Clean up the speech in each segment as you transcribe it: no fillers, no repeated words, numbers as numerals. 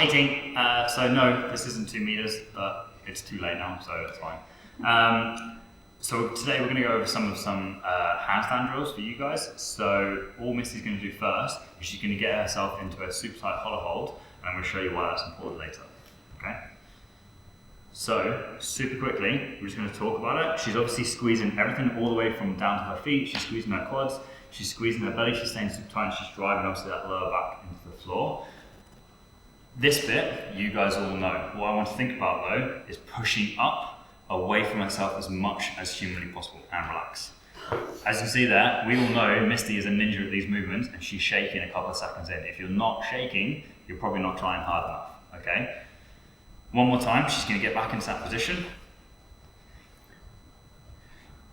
18. So no, this isn't 2 meters, but it's too late now, so it's fine. So today we're going to go over some handstand drills for you guys. So all Misty's going to do first is she's going to get herself into a super tight hollow hold, and I'm going to show you why that's important later. Okay? So super quickly, we're just going to talk about it. She's obviously squeezing everything all the way from down to her feet. She's squeezing her quads. She's squeezing her belly. She's staying super tight. And she's driving obviously that lower back into the floor. This bit, you guys all know. What I want to think about though is pushing up away from herself as much as humanly possible and relax. As you can see there, we all know Misty is a ninja at these movements and she's shaking a couple of seconds in. If you're not shaking, you're probably not trying hard enough, okay? One more time, she's going to get back into that position.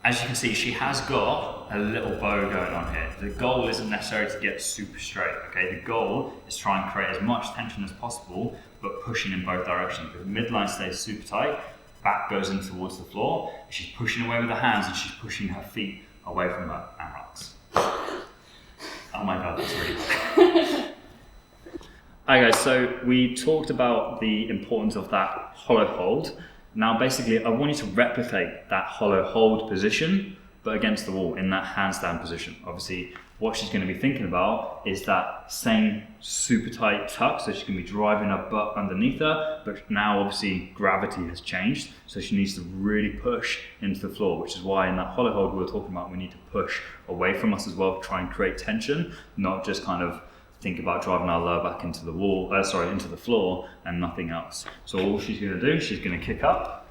As you can see, she has got a little bow going on here. The goal isn't necessarily to get super straight, okay? The goal is to try and create as much tension as possible, but pushing in both directions. The midline stays super tight, back goes in towards the floor. She's pushing away with her hands and she's pushing her feet away from her and relax. Oh my God, that's really good. Alright guys, so we talked about the importance of that hollow hold. Now basically I want you to replicate that hollow hold position, but against the wall in that handstand position. Obviously what she's going to be thinking about is that same super tight tuck, so she can be driving her butt underneath her, but now obviously gravity has changed, so she needs to really push into the floor, which is why in that hollow hold we were talking about we need to push away from us as well, try and create tension, not just kind of think about driving our lower back into the wall, into the floor and nothing else. So all she's going to do, she's going to kick up.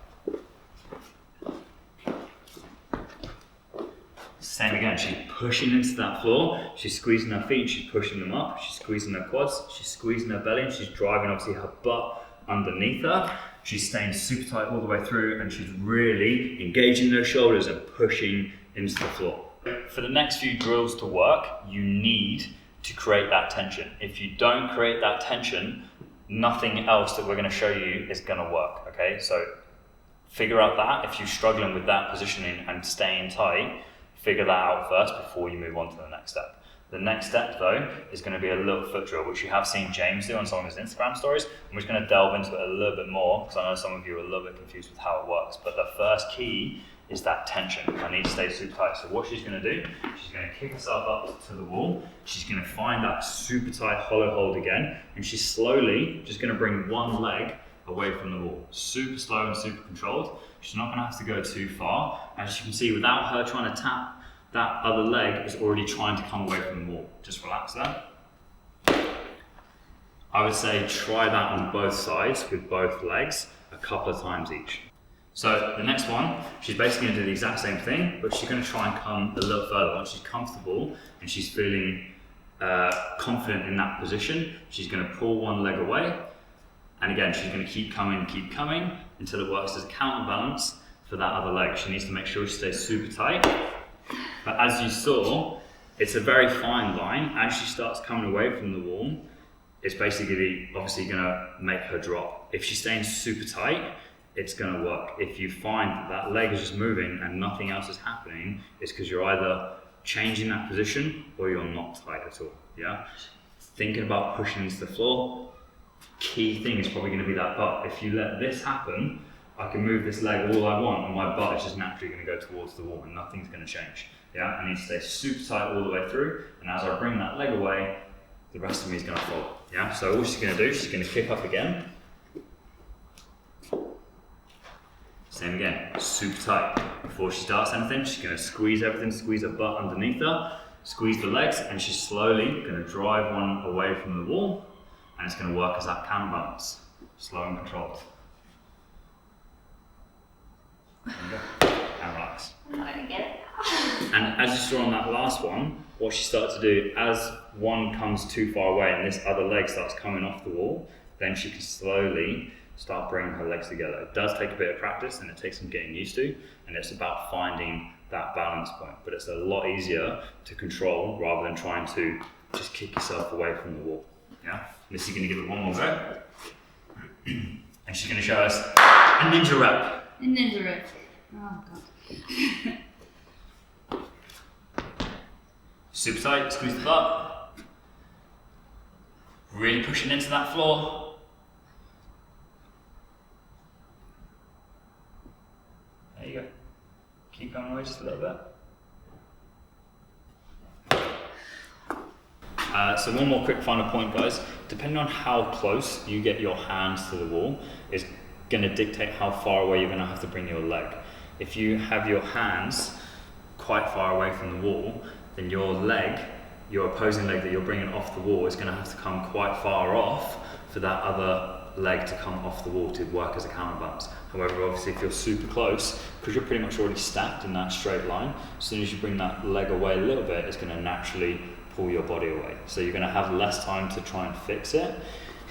Same again, she's pushing into that floor, she's squeezing her feet, she's pushing them up, she's squeezing her quads, she's squeezing her belly, and she's driving obviously her butt underneath her. She's staying super tight all the way through and she's really engaging those shoulders and pushing into the floor. For the next few drills to work, you need to create that tension. If you don't create that tension, nothing else that we're going to show you is going to work, okay? So figure out that. If you're struggling with that positioning and staying tight, figure that out first before you move on to the next step. The next step though is going to be a little foot drill, which you have seen James do on some of his Instagram stories. I'm just going to delve into it a little bit more because I know some of you are a little bit confused with how it works. But the first key is that tension. I need to stay super tight. So what she's going to do, she's going to kick herself up to the wall. She's going to find that super tight hollow hold again, and she's slowly just going to bring one leg away from the wall. Super slow and super controlled. She's not going to have to go too far. As you can see, without her trying to tap, that other leg is already trying to come away from the wall. Just relax there. I would say try that on both sides with both legs a couple of times each. So the next one, she's basically going to do the exact same thing, but she's going to try and come a little further. Once she's comfortable and she's feeling confident in that position, she's going to pull one leg away. And again, she's going to keep coming until it works as a counterbalance for that other leg. She needs to make sure she stays super tight. But as you saw, it's a very fine line. As she starts coming away from the wall, it's basically obviously going to make her drop. If she's staying super tight, it's going to work. If you find that that leg is just moving and nothing else is happening, it's because you're either changing that position or you're not tight at all. Yeah. Thinking about pushing into the floor. Key thing is probably going to be that butt. If you let this happen, I can move this leg all I want and my butt is just naturally going to go towards the wall and nothing's going to change. Yeah, I need to stay super tight all the way through, and as I bring that leg away, the rest of me is going to follow. Yeah, so all she's going to do, she's going to kick up again. Same again, super tight. Before she starts anything, she's going to squeeze everything, squeeze her butt underneath her, squeeze the legs, and she's slowly going to drive one away from the wall, and it's going to work as that counterbalance, slow and controlled. There you go. And relax. I'm not going to get it. And as you saw on that last one, what she started to do, as one comes too far away and this other leg starts coming off the wall, then she can slowly start bringing her legs together. It does take a bit of practice and it takes some getting used to, and it's about finding that balance point. But it's a lot easier to control rather than trying to just kick yourself away from the wall. Yeah? Missy's going to give it one more go. And she's going to show us a ninja rep. A ninja rep. Oh God. Super tight, squeeze the butt. Really pushing into that floor. you go. Keep going away just a little bit. So one more quick final point, guys. Depending on how close you get your hands to the wall is going to dictate how far away you're going to have to bring your leg. If you have your hands quite far away from the wall, then your leg, your opposing leg that you're bringing off the wall, is going to have to come quite far off for that other leg to come off the wall to work as a counterbalance. However, obviously if you're super close, because you're pretty much already stacked in that straight line, as soon as you bring that leg away a little bit, it's going to naturally pull your body away. So you're going to have less time to try and fix it.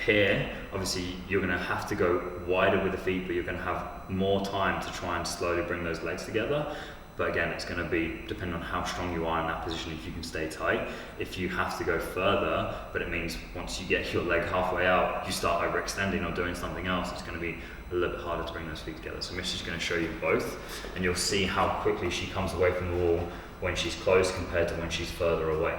Here, obviously you're going to have to go wider with the feet, but you're going to have more time to try and slowly bring those legs together. But again, it's going to be depending on how strong you are in that position, if you can stay tight. If you have to go further, but it means once you get your leg halfway out, you start overextending or doing something else, it's going to be a little bit harder to bring those feet together. So Miss is going to show you both, and you'll see how quickly she comes away from the wall when she's close compared to when she's further away.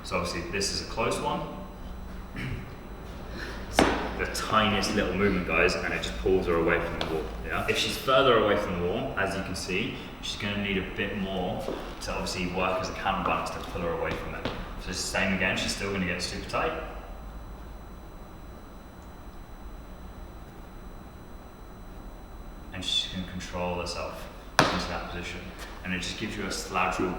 So obviously this is a close one. The tiniest little movement, guys, and it just pulls her away from the wall. Yeah. If she's further away from the wall, as you can see, she's going to need a bit more to obviously work as a counterbalance to pull her away from it. So it's the same again, she's still going to get super tight. And she's going to control herself into that position. And it just gives you a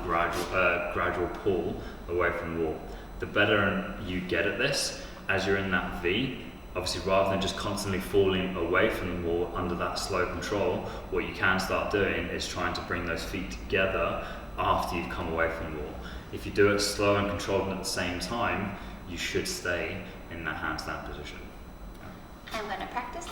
gradual pull away from the wall. The better you get at this, as you're in that V, obviously rather than just constantly falling away from the wall under that slow control, what you can start doing is trying to bring those feet together after you've come away from the wall. If you do it slow and controlled at the same time, you should stay in that handstand position. I'm going to practice.